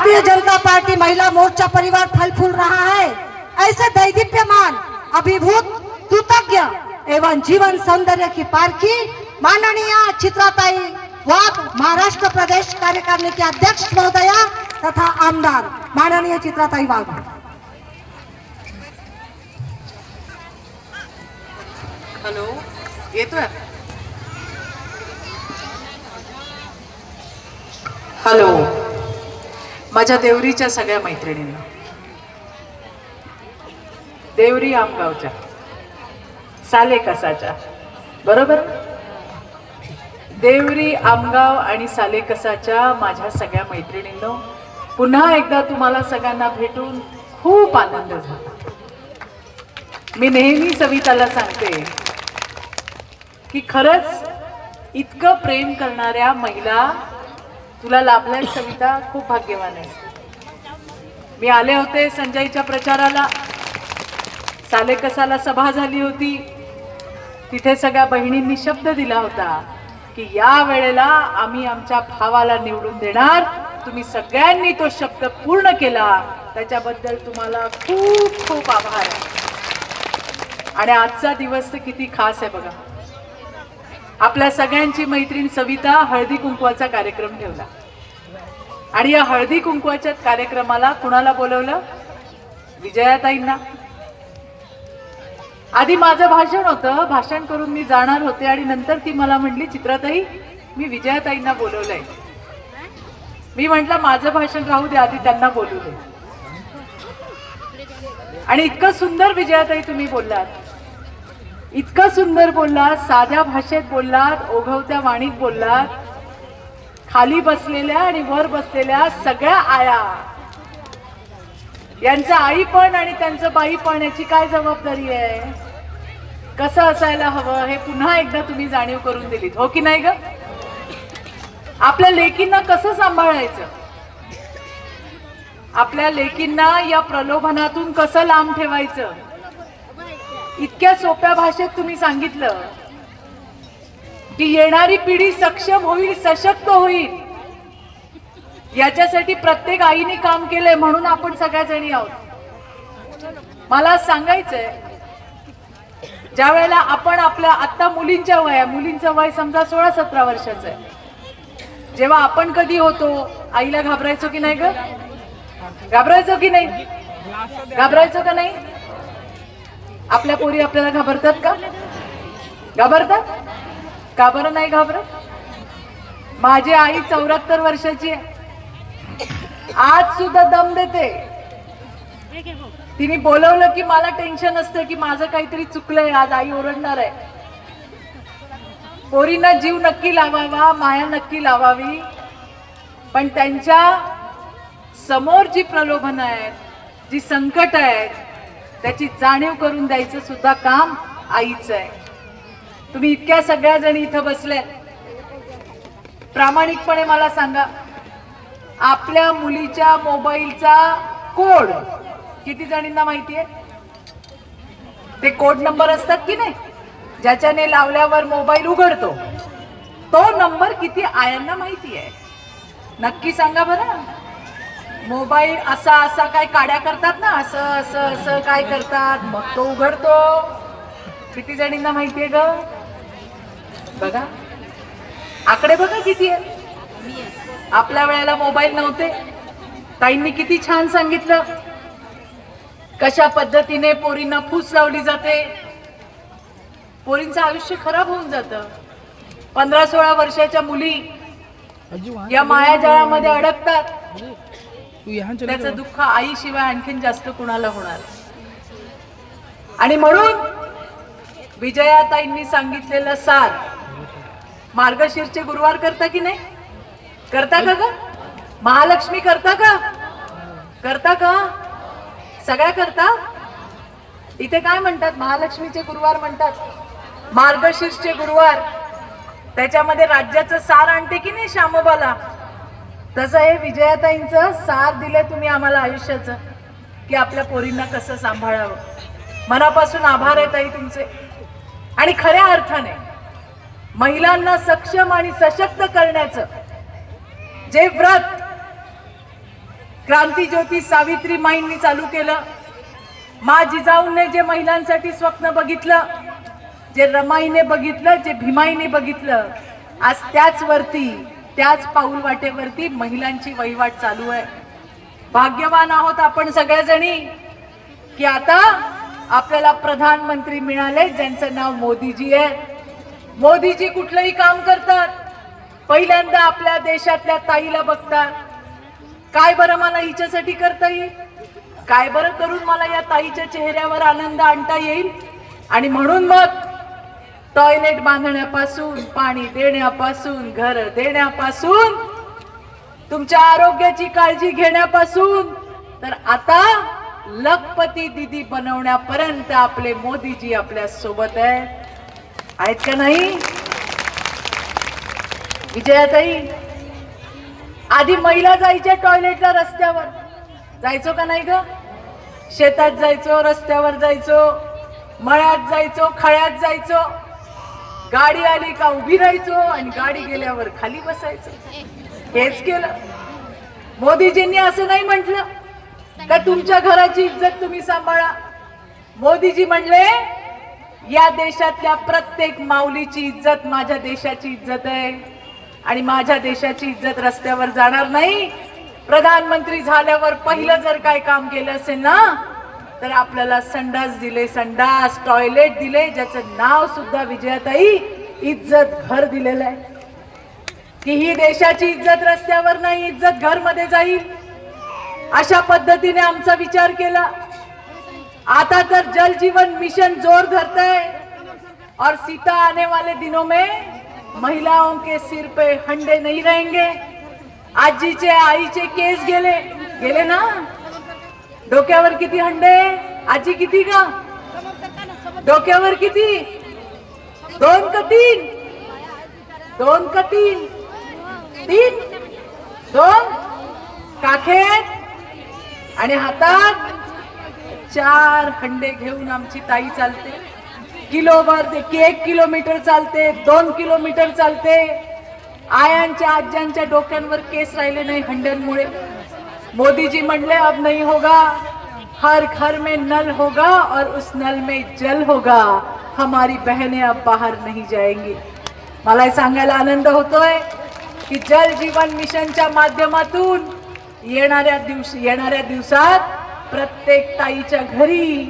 Bharatiya Janata party महिला मोर्चा परिवार फल फूल रहा है। ऐसे दैदीप्यमान, अभिभूत, कृतज्ञ एवं जीवन सौंदर्य की पारखी माननीय चित्राताई वाघ, महाराष्ट्र प्रदेश कार्यकारिणी के अध्यक्ष महोदया तथा आमदार माननीय चित्राताई वाघ। हॅलो, येतोय? हॅलो, माझ्या देवरीच्या सगळ्या मैत्रिणींना, देवरी आमगावच्या, साले कसाच्या, बरोबर? देवरी आमगाव आणि साले कसाच्या माझ्या सगळ्या मैत्रिणींनो, पुन्हा एकदा तुम्हाला सगळ्यांना भेटून खूप आनंद झाला। मी नेहमी सविताला सांगते की खरंच इतकं प्रेम करणाऱ्या महिला तुला लाभल्या सविता, खूप भाग्यवान आहे। मी आले होते संजयच्या प्रचाराला, साले कसाला सभा झाली होती, तिथे सगळ्या बहिणींनी शब्द दिला होता की या वेळेला आम्ही आमच्या भावाला निवडून देणार। तुम्ही सगळ्यांनी तो शब्द पूर्ण केला, त्याच्याबद्दल तुम्हाला खूप खूप आभार आहे। आणि आजचा दिवस तर किती खास आहे बघा। आपल्या सगळ्यांची मैत्रीण सविता हळदी कुंकवाचा कार्यक्रम ठेवला आणि या हळदी कुंकवाच्या कार्यक्रमाला कुणाला बोलवलं? विजयाताईंना। आधी माझं भाषण होतं, भाषण करून मी जाणार होते आणि नंतर ती मला म्हणली, चित्राताई मी विजयाताईंना बोलवलंय। मी म्हटलं माझं भाषण राहू दे, आधी त्यांना बोलू दे। आणि इतकं सुंदर विजयाताई तुम्ही बोललात, इतकं सुंदर बोललात, साध्या भाषेत बोललात, ओघवत्या वाणीत बोललात। खाली बसलेल्या आणि वर बसलेल्या सगळ्या आया, यांचं आईपण आणि त्यांचं बाईपण याची काय जबाबदारी आहे, कसं असायला हवं हे पुन्हा एकदा तुम्ही जाणीव करून दिलीत, हो की नाही ग? आपल्या लेकींना कसं सांभाळायचं, आपल्या लेकींना या प्रलोभनातून कसं लांब ठेवायचं, इतक्या सोप्या भाषेत तुम्ही सांगितलं की येणारी पिढी सक्षम होईल, सशक्त होईल, याच्यासाठी प्रत्येक आईने काम केलंय, म्हणून आपण सगळ्या जणी आहोत। मला सांगायचंय, ज्या वेळेला आपण आपल्या आता मुलींच्या मुलींचं वय समजा 16-17 वर्षाचं आहे, जेव्हा आपण कधी होतो आईला घाबरायचो की नाही ग? घाबरायचो की नाही? घाबरायचो का नाही? आपल्या पोरी आपल्याला घाबरतात का? घाबरतात का? बरं नाही घाबरत? माझी आई 74 वर्षाची आहे, आज सुद्धा दम देते। तिने बोलवलं की मला टेन्शन असतं की माझं काहीतरी चुकलंय, आज आई ओरडणार आहे। पोरींना जीव नक्की लावावा, माया नक्की लावावी, पण त्यांच्या समोर जी प्रलोभन आहेत, जी संकट आहेत, त्याची जाणीव करून द्यायचं सुद्धा काम आईचं आहे। तुम्ही इतक्या सगळ्या जणी इथं बसले, प्रामाणिकपणे मला सांगा, आपल्या मुलीच्या मोबाईलचा कोड किती जणींना माहिती आहे? ते कोड नंबर असतात की नाही, ज्याच्याने लावल्यावर मोबाईल उघडतो, तो नंबर किती आयांना माहिती आहे? नक्की सांगा बरं। मोबाईल असा असा काय काड्या करतात ना, असं असं असं काय करतात, मग तो उघडतो, किती जणींना माहितीये ग? बघा आकडे, बघा किती आहे। आपल्या वेळेला मोबाईल नव्हते, ताईंनी किती छान सांगितलं कशा पद्धतीने पोरींना फूस लावली जाते, पोरींचं आयुष्य खराब होऊन जातं। 15-16 वर्षाच्या मुली या मायाजाळामध्ये अडकतात, त्याचं दुःख आईशिवाय आणखीन जास्त कुणाला होणार। आणि म्हणून विजयाताईंनी सांगितलेलं सार, मार्गशीर्षचे गुरुवार करता की नाही? करता का ग? महालक्ष्मी करता का? करता का? सगळ्या करता? इथे काय म्हणतात? महालक्ष्मीचे गुरुवार म्हणतात, मार्गशीर्षचे गुरुवार। त्याच्यामध्ये राज्याचं सार आणते की नाही श्यामोबाला, तसं हे विजयाताईंचं सार दिले तुम्ही आम्हाला आयुष्याचं, की आपल्या पोरींना कसं सांभाळावं। मनापासून आभार आहे ताई तुमचे। आणि खऱ्या अर्थाने महिलांना सक्षम आणि सशक्त करण्याचं जे व्रत क्रांतीज्योती सावित्रीमाईंनी चालू केलं, मा जिजाऊने जे महिलांसाठी स्वप्न बघितलं, जे रमाईने बघितलं, जे भीमाईने बघितलं, आज त्याच पाऊल वाटेवरती महिलांची वहिवाट चालू आहे. भाग्यवान आहोत आपण सगळ्याजणी की आता आपल्याला प्रधानमंत्री मिळाले ज्यांचं नाव मोदीजी आहे. मोदीजी कुठलंही काम करतात, पहिल्यांदा आपल्या देशातल्या ताईला बघतात. काय बरं मला हिच्यासाठी करता येईल, काय बरं करून मला या ताईच्या चेहऱ्यावर आनंद आणता येईल. आणि म्हणून मग टॉयलेट बांधण्यापासून, पाणी देण्यापासून, घर देण्यापासून, तुमच्या आरोग्याची काळजी घेण्यापासून तर आता लखपती दीदी बनवण्यापर्यंत आपले मोदीजी आपल्या सोबत आहेत का नाही? विजयाताई, आधी महिला जायच्या टॉयलेटला, रस्त्यावर जायचो का नाही ग? शेतात जायचो, रस्त्यावर जायचो, मळ्यात जायचो, खळ्यात जायचो, गाडी आली का उभी राहायचो आणि गाडी गेल्यावर खाली बसायचो. हेच केलं. मोदीजींनी असं नाही म्हटलं का तुमच्या घराची इज्जत तुम्ही सांभाळा. मोदीजी म्हणले या देशातल्या प्रत्येक माऊलीची इज्जत माझ्या देशाची इज्जत आहे आणि माझ्या देशाची इज्जत रस्त्यावर जाणार नाही. प्रधानमंत्री झाल्यावर पहिलं जर काय काम केलं असेल ना तर आपल्याला संडास दिले, संडास टॉयलेट दिले, ज्याचं नाव सुद्धा विजयाताई इज्जत घर दिलेलं आहे. की ही देशाची इज्जत रस्त्यावर नाही, इज्जत घर मध्ये जाईल. अशा पद्धतीने आमचा विचार केला. आता तर जल जीवन मिशन जोर धरता है और सीता आने वाले दिनों में महिलाओं के सिर पे हंडे नहीं रहेंगे. आजीचे आईचे केस गेले ना, डोक्यावर किती हंडे, आजी किती का डोक्यावर किती, 2 का 3, 2 का 3, 3, 2 काखेत आणि हातात 4 हंडे घेऊन आमची ताई चालते. किलोभर ते 1 किलोमीटर चालते, 2 किलोमीटर चालते. आयांच्या आज्यांच्या डोक्यांवर केस राहिले नाही हंड्यांमुळे. मोदीजी म्हणले अब नहीं होगा, हर घर में नल होगा और उस नल में जल होगा. हमारी बहनें अब बाहर नहीं जाएंगी. मला सांगायला आनंद होतोय की जल जीवन मिशनच्या माध्यमातून येणाऱ्या दिवसात प्रत्येक ताईच्या घरी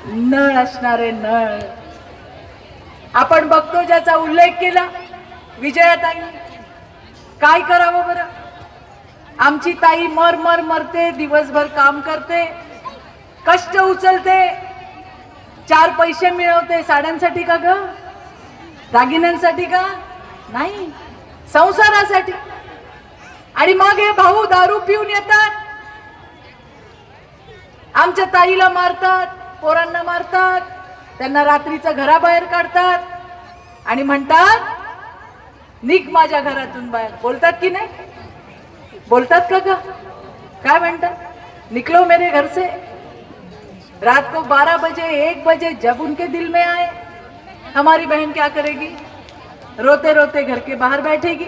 नळ असणारे नळ आपण बघतो. ज्याचा उल्लेख केला विजयाताई, काय करावं बरं? आमची ताई मरते, दिवसभर काम करते, कष्ट उचलते, 4 पैसे मिळवते. साड्यांसाठी का ग, दागिन्यांसाठी का नाही, संसारासाठी. आणि मग हे भाऊ दारू पिऊन येतात, आमच्या ताईला मारतात, पोरांना मारतात, त्यांना रात्रीचं घराबाहेर काढतात आणि म्हणतात निघ माझ्या घरातून बाहेर. बोलतात की नाही, बोलतात का ग? काय म्हणतात, निकलो मेरे घर से. रात को 12 बजे 1 बजे जब उनके दिल में आए, हमारी बहन क्या करेगी? रोते रोते घर के बाहर बैठेगी.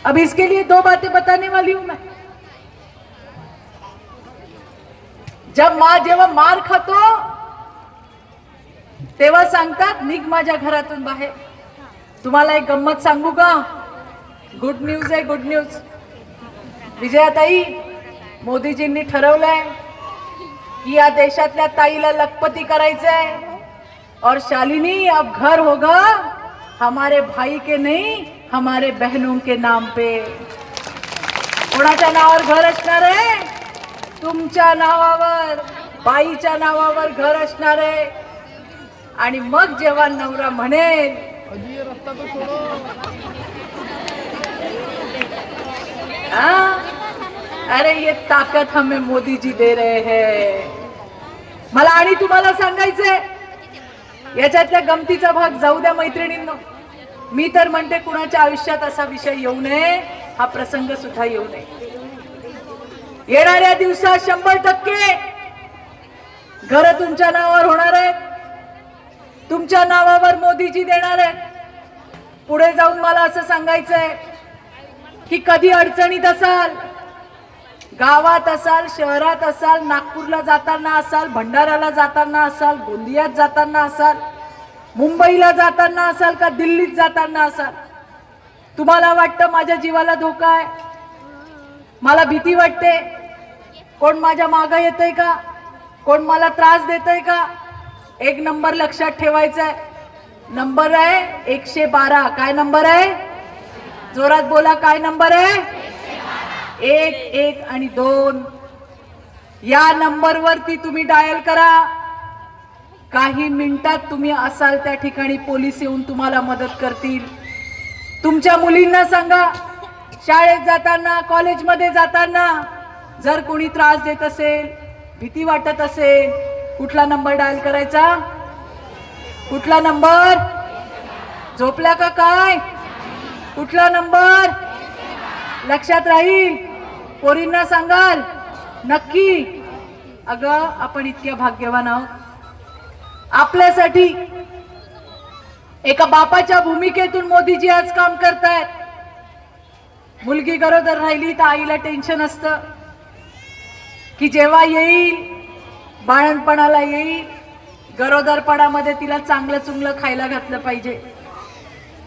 अब इसके लिए 2 बातें बताने वाली हूं मैं. जेव्हा मार खातो तेव्हा सांगतात निघ माझ्या घरातून बाहेर. तुम्हाला एक गंमत सांगू का? गुड न्यूज आहे, गुड न्यूज. विजयाताई, मोदीजींनी ठरवलंय की या देशातल्या ताईला लखपती करायचंय. और शालिनी, अब घर होगा हमारे भाई के नहीं, हमारे बहनों के नाम पे. कोणाच्या नावावर घर असणार आहे? तुमच्या नावावर, बाईच्या नावावर घर असणार आहे. आणि मग जेव्हा नवरा म्हणेल अरे ये ताकत हमें मोदी जी दे रहे हैं. मला आणि तुम्हाला सांगायचंय, याच्यातल्या गमतीचा भाग जाऊ द्या मैत्रिणींनो. मी तर म्हणते कुणाच्या आयुष्यात असा विषय येऊ नये, हा प्रसंग सुद्धा येऊ नये. येणाऱ्या दिवसात 100% घर तुमच्या नावावर होणार आहेत, तुमच्या नावावर मोदीजी देणार आहेत. पुढे जाऊन मला असं सांगायचंय की कधी अडचणीत असाल, गावात असाल, शहरात असाल, नागपूरला जाताना असाल, भंडाऱ्याला जाताना असाल, गोंदियात जाताना असाल, मुंबईला जाताना असाल का दिल्लीत जाताना असाल, तुम्हाला वाटतं माझ्या जीवाला धोका आहे, मला भीती वाटते, कोण माझ्या मागं येतंय का, कोण मला त्रास देतंय का, एक नंबर लक्षात ठेवायचा आहे. नंबर आहे 112. काय नंबर आहे? जोरात बोला, काय नंबर आहे? 1, 1 आणि 2. या नंबरवरती तुम्ही डायल करा. काही मिनिटात तुम्ही असाल त्या ठिकाणी पोलीस येऊन तुम्हाला मदत करतील. तुमच्या मुलींना सांगा, शाळेत जाताना, कॉलेजमध्ये जाताना जर कोणी त्रास देत असेल, भीती वाटत असेल, कुठला नंबर डायल करायचा? कुठला नंबर? झोपल्या का काय? कुठला नंबर? लक्षात राहील? पोरींना सांगाल नक्की? अगं आपण इतक्या भाग्यवान आहोत. आपल्यासाठी एका बापाच्या भूमिकेतून मोदीजी आज काम करतायत. मुलगी गरोदर राहिली तर आईला टेन्शन असतं की जेव्हा येईल, बाळणपणाला येईल, गरोदरपणामध्ये तिला चांगलं चुंगलं खायला घातलं पाहिजे.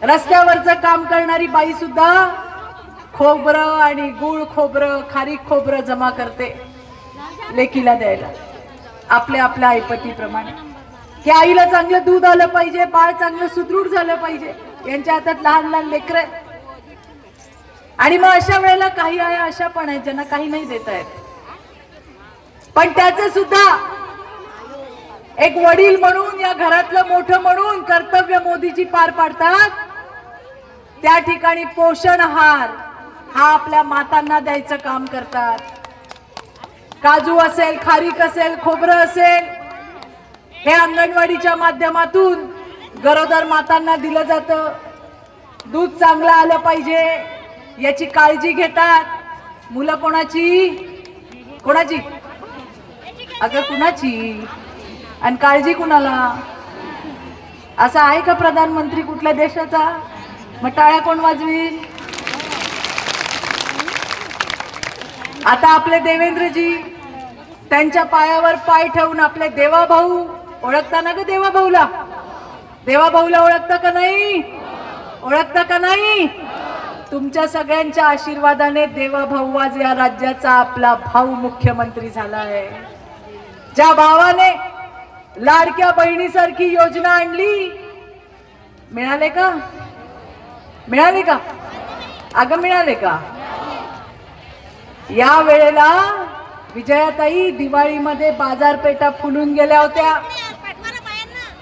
रस्त्यावरचं काम करणारी बाई सुद्धा खोबरं आणि गुळ खोबरं, खारीक खोबरं जमा करते लेकीला द्यायला, आपल्या आपल्या ऐपतीप्रमाणे, की आईला चांगलं दूध आलं पाहिजे, बाळ चांगलं सुदृढ झालं पाहिजे. यांच्या हातात लहान लहान लेकरं आहेत. आणि मग अशा वेळेला काही आया अशा पण आहेत ज्यांना काही नाही देता येत, पण त्याचं सुद्धा एक वडील म्हणून, या घरातलं मोठं म्हणून कर्तव्य मोदीजी पार पाडतात. त्या ठिकाणी पोषण आहार हा आपल्या मातांना द्यायचं काम करतात. काजू असेल, खारीक असेल, खोबरं असेल, हे अंगणवाडीच्या माध्यमातून गरोदर मातांना दिलं जातं. दूध चांगलं आलं पाहिजे याची काळजी घेतात. मुलं कोणाची? कोणाची? अगं कुणाची? आणि काळजी कुणाला? असं आहे का प्रधानमंत्री कुठल्या देशाचा? मग टाळ्या कोण वाजवील? आता आपले देवेंद्रजी त्यांच्या पायावर पाय ठेवून आपले देवाभाऊ, ओळखता ना ग देवाभाऊला? देवाभाऊला ओळखता का नाही? ओळखता का नाही? तुमच्या सगळ्यांच्या आशीर्वादाने देवाभाऊ आज या राज्याचा आपला भाऊ मुख्यमंत्री झाला आहे. ज्या भावाने लाडक्या बहिणीसारखी योजना आणली, मिळाले का? मिळाले का? अगं मिळाले का? या वेळेला विजयाताई दिवाळीमध्ये बाजारपेठा फुलून गेल्या होत्या,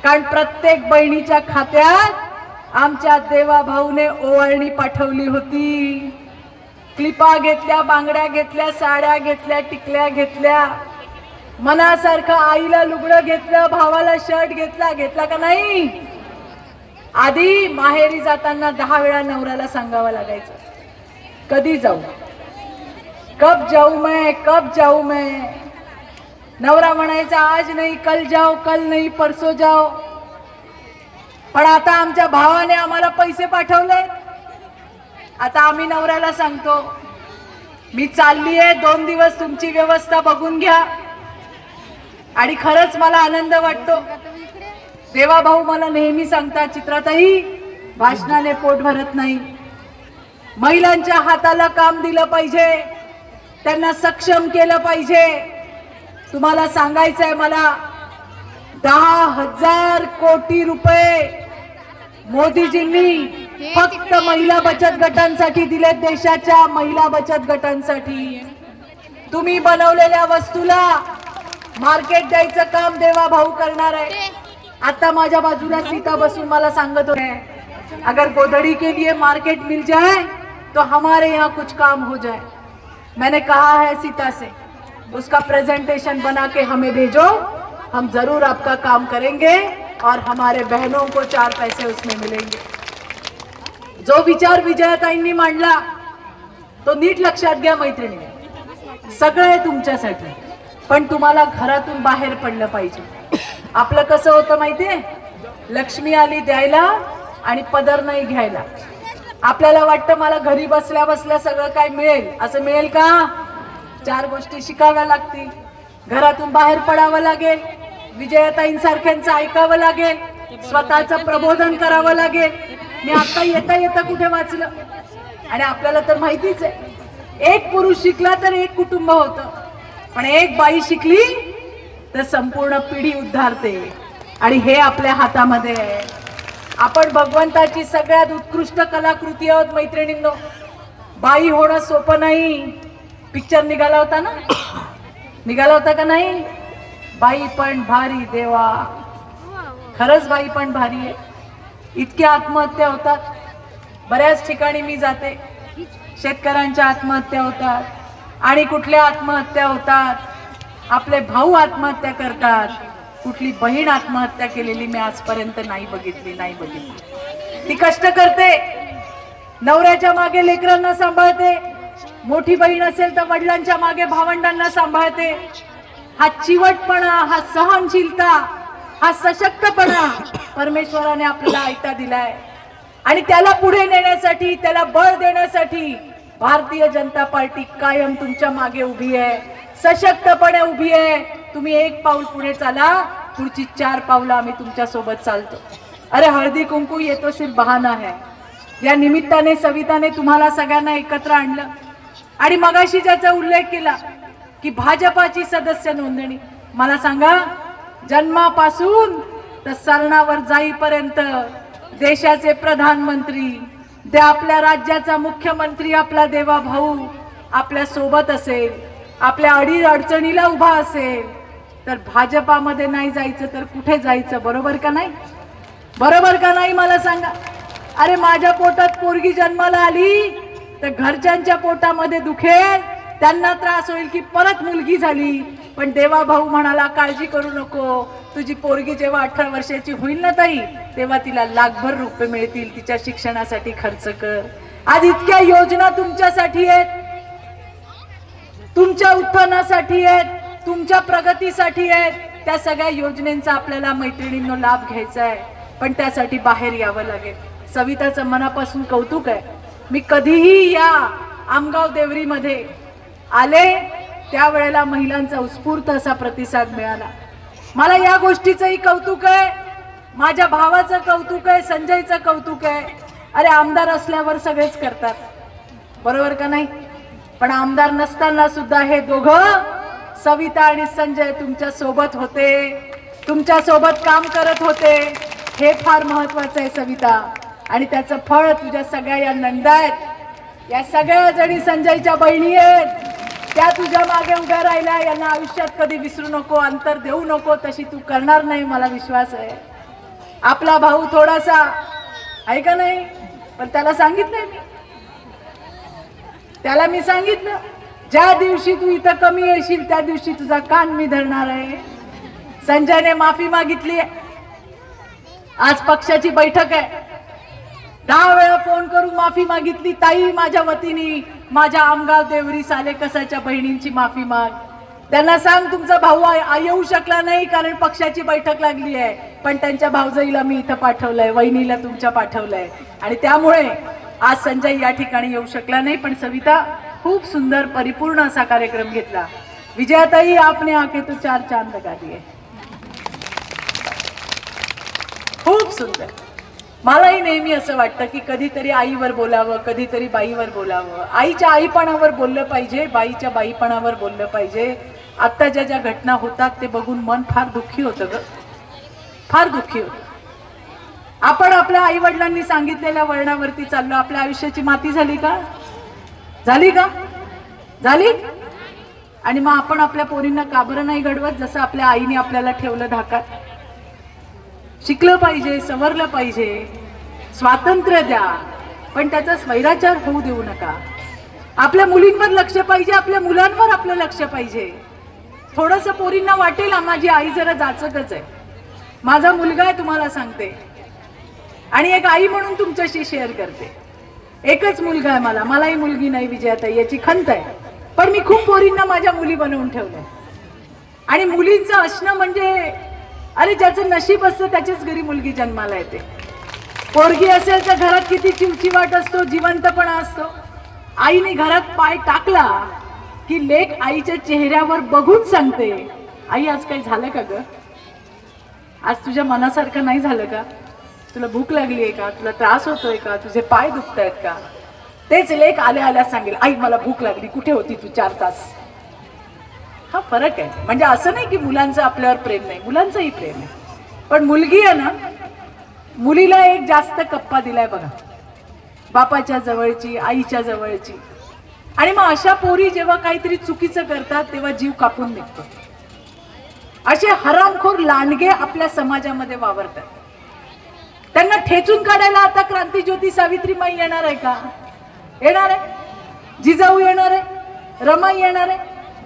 कारण प्रत्येक बहिणीच्या खात्यात आमच्या देवाभाऊने ओवाळणी पाठवली होती. क्लिपा घेतल्या, बांगड्या घेतल्या, साड्या घेतल्या, टिकल्या घेतल्या, मनासारखं आईला लुगडं घेतलं, भावाला शर्ट घेतला. घेतला का नाही? आधी माहेरी जाताना 10 वेळा नवऱ्याला सांगावं लागायचं, कधी जाऊ, कब जाऊ मैं, कब जाऊ मैं. नवरा म्हणायचा आज नाही कल जाओ, कल नाही परसो जाओ. पण आता आमच्या भावाने आम्हाला पैसे पाठवले, आता आम्ही नवऱ्याला सांगतो मी चालली आहे, 2 दिवस तुमची व्यवस्था बघून घ्या. आणि खरंच मला आनंद वाटतो. देवाभाऊ मला नेहमी सांगतात, चित्राताई भाषणाने पोट भरत नाही, महिलांच्या हाताला काम दिलं पाहिजे, त्यांना सक्षम केलं पाहिजे. तुम्हाला सांगायचंय मला, 10,000 कोटी रुपये मोदीजींनी फक्त महिला बचत गटांसाठी दिलेत, देशाच्या महिला बचत गटांसाठी. तुम्ही बनवलेल्या वस्तूला मार्केट द्यायचं काम देवाभाऊ करणार आहे. आता माझ्या बाजूला सीता बसून मला सांगत होते, अगर गोधड़ी के लिए मार्केट मिल जाए तो हमारे यहाँ कुछ काम हो जाए. मैंने कहा है सीता से, उसका प्रेजेंटेशन बना के हमें भेजो, हम जरूर आपका काम करेंगे और हमारे बहनों को 4 पैसे उसमें मिलेंगे. जो विचार विजयाताईंनी मांडला तो नीट लक्षात घ्या मैत्रिणी, सगळे तुमच्यासाठी, पण तुम्हाला घरातून बाहेर पडलं पाहिजे. आपलं कसं होतं माहितीये, लक्ष्मी आली द्यायला आणि पदर नाही घ्यायला. आपल्याला वाटतं मला घरी बसल्या बसल्या सगळं काय मिळेल, असं मिळेल का? 4 गोष्टी शिकाव्या लागतील. घरातून बाहेर पडावं लागेल, विजयाताईंसारख्यांचं ऐकावं लागेल, स्वतःचं प्रबोधन करावं लागेल. मी आता येता कुठे वाचलं, आणि आपल्याला तर माहितीच आहे, एक पुरुष शिकला तर एक कुटुंब होतं, पण एक बाई शिकली तर संपूर्ण पिढी उद्धारते. आणि हे आपल्या हातामध्ये आहे. आपण भगवंताची सगळ्यात उत्कृष्ट कलाकृती आहोत मैत्रिणींनो. बाई होणं सोपं नाही. पिक्चर निघाला होता ना, निघाला होता का नाही? बाई पण भारी देवा, खरंच बाई पण भारी आहे. इतक्या आत्महत्या होतात. बऱ्याच ठिकाणी मी जाते, शेतकऱ्यांच्या आत्महत्या होतात. आणि कुठल्या आत्महत्या होतात? आपले भाऊ आत्महत्या करतात. कुठली बहीण आत्महत्या केलेली मी आजपर्यंत नाही बघितली. ती कष्ट करते, नवऱ्याच्या मागे लेकरांना सांभाळते, मोठी बहीण असेल तर वडिलांच्या मागे भावंडांना सांभाळते. हा चिवटपणा, हा सहनशीलता, हा सशक्तपणा परमेश्वराने आपल्याला आयता दिलाय. आणि त्याला पुढे नेण्यासाठी, त्याला बळ देण्यासाठी भारतीय जनता पार्टी कायम तुमच्या मागे उभी आहे, सशक्तपणे उभी आहे. तुम्ही 1 पाऊल पुढे चाला, पुढची 4 पावलं आम्ही तुमच्या सोबत चालतो. अरे हळदी कुंकू ये तो सिर्फ बहाना है. या निमित्ताने सविताने तुम्हाला सगळ्यांना एकत्र आणलं. आणि मगाशी ज्याचा उल्लेख केला की भाजपाची सदस्य नोंदणी, मला सांगा, जन्मापासून तर सरणावर जाईपर्यंत देशाचे प्रधानमंत्री, आपल्या राज्याचा मुख्यमंत्री, आपला देवा भाऊ आपल्या सोबत असेल, आपल्या अडीअडचणीला उभा असेल, तर भाजपामध्ये नाही जायचं तर कुठे जायचं? बरोबर का नाही? बरोबर का नाही मला सांगा. अरे माझ्या पोटात पोरगी जन्माला आली तर घरच्यांच्या पोटामध्ये दुखेल, त्यांना त्रास होईल की परत मुलगी झाली. पण देवा भाऊ म्हणाला, काळजी करू नको, तुझी पोरगी जेव्हा 18 वर्षाची होईल ना ताई, तेव्हा तिला लाखभर रुपये मिळतील, तिच्या शिक्षणासाठी खर्च कर. आज इतक्या योजना तुमच्यासाठी आहेत, तुमच्या उत्थानासाठी आहेत, तुमच्या प्रगतीसाठी आहेत. त्या सगळ्या योजनेचा आपल्याला मैत्रिणींनो लाभ घ्यायचा आहे, पण त्यासाठी बाहेर यावं लागेल. सविताचं मनापासून कौतुक आहे. मी कधीही या आमगाव देवरीमध्ये आले त्यावेळेला महिलांचा उत्स्फूर्त असा प्रतिसाद मिळाला. मला या गोष्टीचंही कौतुक आहे, माझ्या भावाचं कौतुक आहे, संजयचं कौतुक आहे. अरे आमदार असल्यावर सगळेच करतात, बरोबर का नाही? पण आमदार नसताना सुद्धा हे दोघं, सविता आणि संजय, तुमच्या सोबत होते, तुमच्या सोबत काम करत होते. हे फार महत्वाचं आहे सविता. आणि त्याचं फळ तुझ्या सगळ्या या नंदा आहेत, या सगळ्या जणी संजयच्या बहिणी आहेत, त्या तुझ्या मागे उभ्या राहिल्या. यांना आयुष्यात कधी विसरू नको, अंतर देऊ नको. तशी तू करणार नाही मला विश्वास आहे. आपला भाऊ थोडासा आहे का नाही, पण त्याला सांगितलंय मी, त्याला मी सांगितलं, ज्या दिवशी तू इथं कमी येशील त्या दिवशी तुझा कान मी धरणार आहे. संजयने माफी मागितली. आज पक्षाची बैठक आहे, 10 वेळा फोन करून माफी मागितली. ताई, माझ्या वतीने माझ्या आमगाव देवरी सालेकसाच्या बहिणींची माफी माग. त्यांना सांग तुमचा भाऊ येऊ शकला नाही कारण पक्षाची बैठक लागली आहे, पण त्यांच्या भाऊजाईला मी इथं पाठवलंय, वहिनीला तुमच्या पाठवलंय. आणि त्यामुळे आज संजय या ठिकाणी येऊ शकला नाही. पण सविता खूप सुंदर परिपूर्ण असा कार्यक्रम घेतला. विजयाताई, आपने आके तो 4 चांद लगा दिए. खूप सुंदर. मलाही नेहमी असं वाटतं की कधीतरी आईवर बोलावं, कधीतरी बाईवर बोलावं. आईच्या आईपणावर बोललं पाहिजे, बाईच्या बाईपणावर बोललं पाहिजे. आत्ता ज्या ज्या घटना होतात ते बघून मन फार दुःखी होतं ग, फार दुःखी होतं. आपण आपल्या आई वडिलांनी सांगितलेल्या वळणावरती चाललो. आपल्या आयुष्याची माती झाली का? झाली का? झाली. आणि मग आपण आपल्या पोरींना का बरं नाही घडवत, जसं आपल्या आईने आपल्याला ठेवलं धाकात? शिकलं पाहिजे, सवरलं पाहिजे, स्वातंत्र्य द्या, पण त्याचा स्वैराचार होऊ देऊ नका. आपल्या मुलींवर लक्ष पाहिजे, आपल्या मुलांवर आपलं लक्ष पाहिजे. थोडंसं पोरींना वाटेल माझी आई जरा जाचकच आहे. माझा मुलगा आहे तुम्हाला सांगते, आणि एक आई म्हणून तुमच्याशी शेअर करते. एकच मुलगा आहे मला, मलाही मुलगी नाही विजयाताई, याची खंत आहे. पण मी खूप पोरींना माझ्या मुली बनवून ठेवलंय. आणि मुलींचं असणं म्हणजे, अरे ज्याचं नशीब असतं त्याच्याच घरी मुलगी जन्माला येते. पोरगी असेल तर घरात किती चिवचिवाट असतो, जिवंतपणा असतो. आईने घरात पाय टाकला की लेक आईच्या चेहऱ्यावर बघून सांगते, आई आज काही झालं का ग? आज तुझ्या मनासारखं नाही झालं का? तुला भूक लागली आहे का? तुला त्रास होतोय का? तुझे पाय दुखतायत का? तेच लेक आल्या आल्या सांगेल, आई मला भूक लागली, कुठे होती तू 4 तास? हा फरक आहे. म्हणजे असं नाही की मुलांचं आपल्यावर प्रेम नाही, मुलांचंही प्रेम आहे. पण मुलगी आहे ना, मुलीला एक जास्त कप्पा दिलाय बघा, बापाच्या जवळची, आईच्या जवळची. आणि मग अशा पोरी जेव्हा काहीतरी चुकीचं करतात तेव्हा जीव कापून निघतो. असे हरामखोर लांडगे आपल्या समाजामध्ये वावरतात. त्यांना ठेचून काढायला आता क्रांतीज्योती सावित्रीमाई येणार आहे का? येणार आहे. जिजाऊ येणार आहे, रमाई येणार आहे,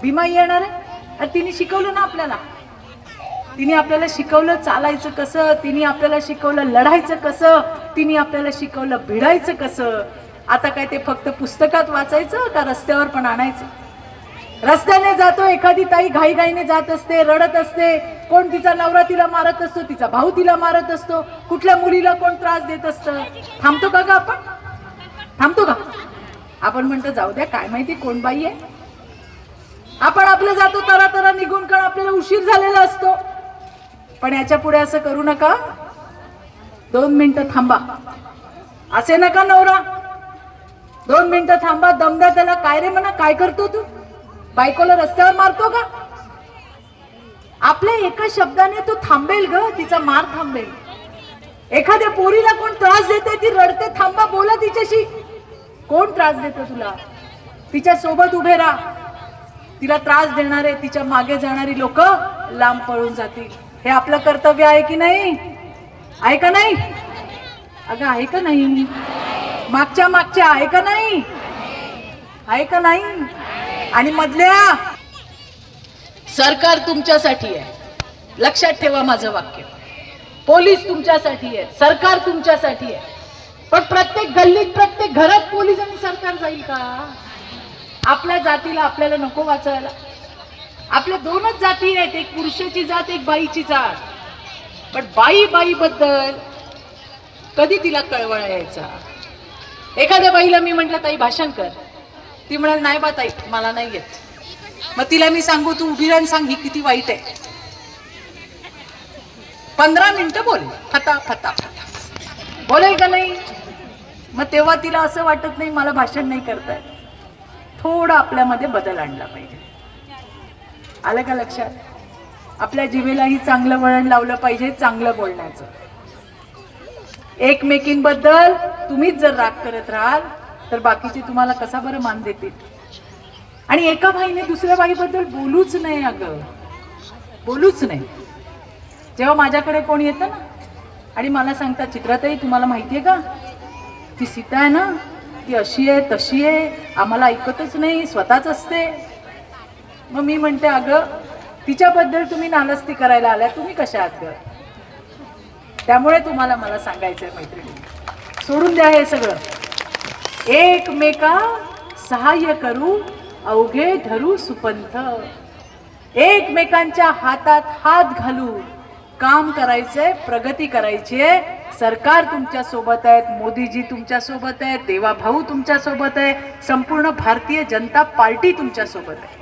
भीमाई येणार आहे. आणि तिने शिकवलं ना आपल्याला, तिने आपल्याला शिकवलं चालायचं कसं, तिने आपल्याला शिकवलं लढायचं कसं, तिने आपल्याला शिकवलं भिडायचं कसं. आता काय ते फक्त पुस्तकात वाचायचं का रस्त्यावर पण आणायचं? रस्त्याने जातो, एखादी ताई घाईघाईने जात असते, रडत असते, कोण तिचा नवरा तिला मारत असतो, तिचा भाऊ तिला मारत असतो, कुठल्या मुलीला कोण त्रास देत असतं. थांबतो का ग आपण? थांबतो का? आपण म्हणतो जाऊ द्या, काय माहिती कोण बाई आहे. आपण आपलं जातो तरा निघून, कारण आपल्याला उशीर झालेला असतो. पण याच्या पुढे असं करू नका, 2 मिनिटं थांबा असे नका. नवरा 2 मिनिटं थांबा, दमदा त्याला. काय रे म्हणा, काय करतो तू? बायकोला रस्त्यावर मारतो का? आपल्या एका शब्दाने तो थांबेल ग, तिचा मार थांबेल. एखाद्या पोरीला कोण त्रास देते, ती रडते, थांबा, बोला तिच्याशी. कोण त्रास देतो तुला? तिच्या सोबत उभे राहा. तिला त्रास देणारे, तिच्या मागे जाणारी लोक लांब पळून जातील. हे आपलं कर्तव्य आहे की नाही? आहे का नाही? अगं आहे का नाही? मागच्या आहे का नाही? आहे का नाही? आणि मधल्या, सरकार तुमच्यासाठी आहे, लक्षात ठेवा माझं वाक्य. पोलीस तुमच्यासाठी आहे, सरकार तुमच्यासाठी आहे. पण प्रत्येक गल्लीत, प्रत्येक घरात पोलीस आणि सरकार जाईल का? आपल्या जातीला आपल्याला नको वाचवायला? आपल्या 2च जाती आहेत, एक पुरुषाची जात, एक बाईची जात. पण बाई बद्दल कधी तिला कळवळ यायचा? एखाद्या बाईला मी म्हंटल ताई भाषण कर, ती म्हणाल नाही बा ताई मला नाही येत. मग तिला मी सांगू तू उभी राहून सांग ही किती वाईट आहे. 15 मिनिटं बोल, फता फता फता बोलेल का नाही? मग तेव्हा तिला असं वाटत नाही मला भाषण नाही करता येत. थोडा आपल्यामध्ये बदल आणला पाहिजे. आलं का लक्षात? आपल्या जिभेलाही चांगलं वळण लावलं पाहिजे, चांगलं बोलण्याचं. एकमेकींबद्दल तुम्हीच जर राग करत राहाल तर बाकीचे तुम्हाला कसा बरं मान देतील? आणि एका बाईने दुसऱ्या बाईबद्दल बोलूच नाही, अगं बोलूच नाही. जेव्हा माझ्याकडे कोण येतं ना आणि मला सांगतात चित्राताई तुम्हाला माहितीये का ती सीता आहे ना, ती अशी आहे तशी आहे, आम्हाला ऐकतच नाही, स्वतःच असते. मग मी म्हणते अगं तिच्याबद्दल तुम्ही नालस्ती करायला आल्या, तुम्ही कशा आहात ग? त्यामुळे तुम्हाला मला सांगायचंय मैत्रिणी, सोडून द्या हे सगळं. एकमेका सहाय्य करू अवघे धरू सुपंथ. एकमेकांच्या हातात हात घालू काम करायचंय, प्रगती करायची आहे. सरकार तुमच्या सोबत आहेत, मोदीजी तुमच्या सोबत आहेत, देवा भाऊ तुमच्या सोबत आहे, संपूर्ण भारतीय जनता पार्टी तुमच्या सोबत आहे.